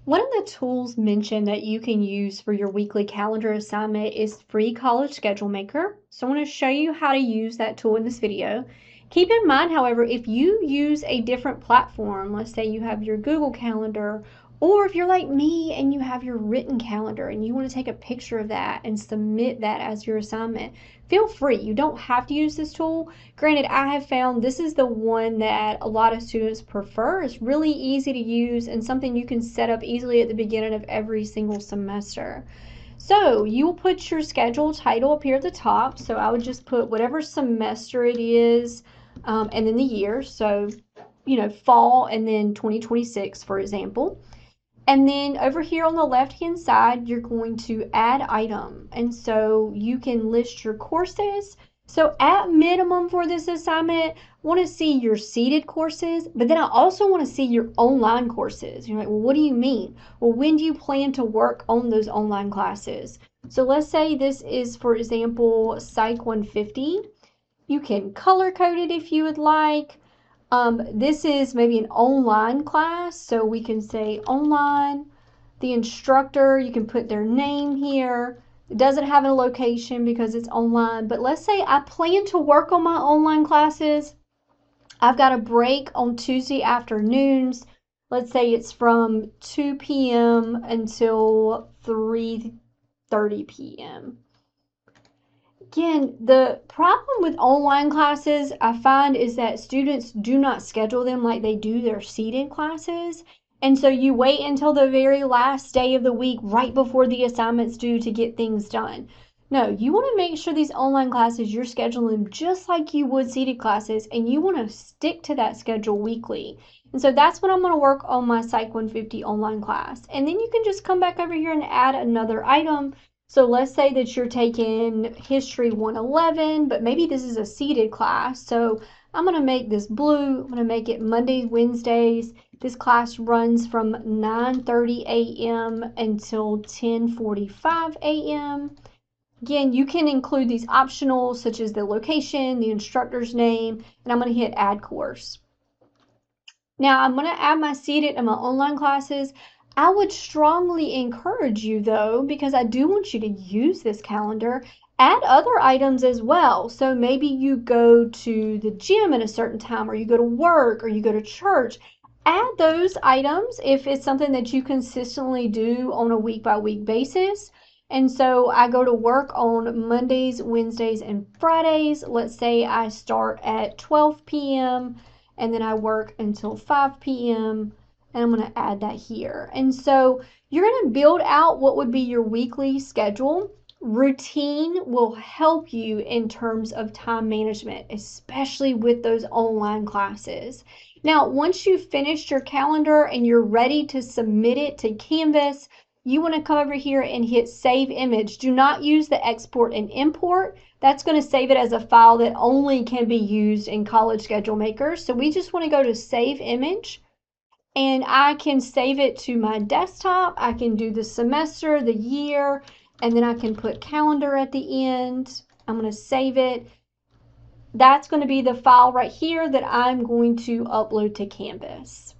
One of the tools mentioned that you can use for your weekly calendar assignment is free College Schedule Maker. So I want to show you how to use that tool in this video. Keep in mind, however, if you use a different platform, let's say you have your Google Calendar, or if you're like me and you have your written calendar and you want to take a picture of that and submit that as your assignment, feel free. You don't have to use this tool. Granted, I have found this is the one that a lot of students prefer. It's really easy to use and something you can set up easily at the beginning of every single semester. So you will put your schedule title up here at the top. So I would just put whatever semester it is, and then the year. So, fall and then 2026, for example. And then over here on the left-hand side, you're going to add item. And so you can list your courses. So at minimum for this assignment, I want to see your seated courses, but then I also want to see your online courses. You're like, well, what do you mean? Well, when do you plan to work on those online classes? So let's say this is, for example, Psych 150. You can color code it if you would like. This is maybe an online class, so we can say online. The instructor, you can put their name here. It doesn't have a location because it's online, but let's say I plan to work on my online classes. I've got a break on Tuesday afternoons. Let's say it's from 2 p.m. until 3:30 p.m. Again, the problem with online classes I find is that students do not schedule them like they do their seated classes. And so you wait until the very last day of the week right before the assignment's due to get things done. No, you want to make sure these online classes, you're scheduling them just like you would seated classes, and you want to stick to that schedule weekly. And so that's when I'm going to work on my Psych 150 online class. And then you can just come back over here and add another item. So let's say that you're taking History 111, but maybe this is a seated class. So I'm going to make this blue. I'm going to make it Mondays, Wednesdays. This class runs from 9:30 a.m. until 10:45 a.m. Again, you can include these optionals such as the location, the instructor's name, and I'm going to hit Add Course. Now I'm going to add my seated and my online classes. I would strongly encourage you though, because I do want you to use this calendar, add other items as well. So maybe you go to the gym at a certain time, or you go to work, or you go to church. Add those items if it's something that you consistently do on a week by week basis. And so I go to work on Mondays, Wednesdays, and Fridays. Let's say I start at 12 p.m. and then I work until 5 p.m. and I'm going to add that here. And so you're going to build out what would be your weekly schedule. Routine will help you in terms of time management, especially with those online classes. Now, once you've finished your calendar and you're ready to submit it to Canvas, you want to come over here and hit Save Image. Do not use the export and import. That's going to save it as a file that only can be used in College Schedule Maker. So we just want to go to Save Image. And I can save it to my desktop. I can do the semester, the year, and then I can put calendar at the end. I'm going to save it. That's going to be the file right here that I'm going to upload to Canvas.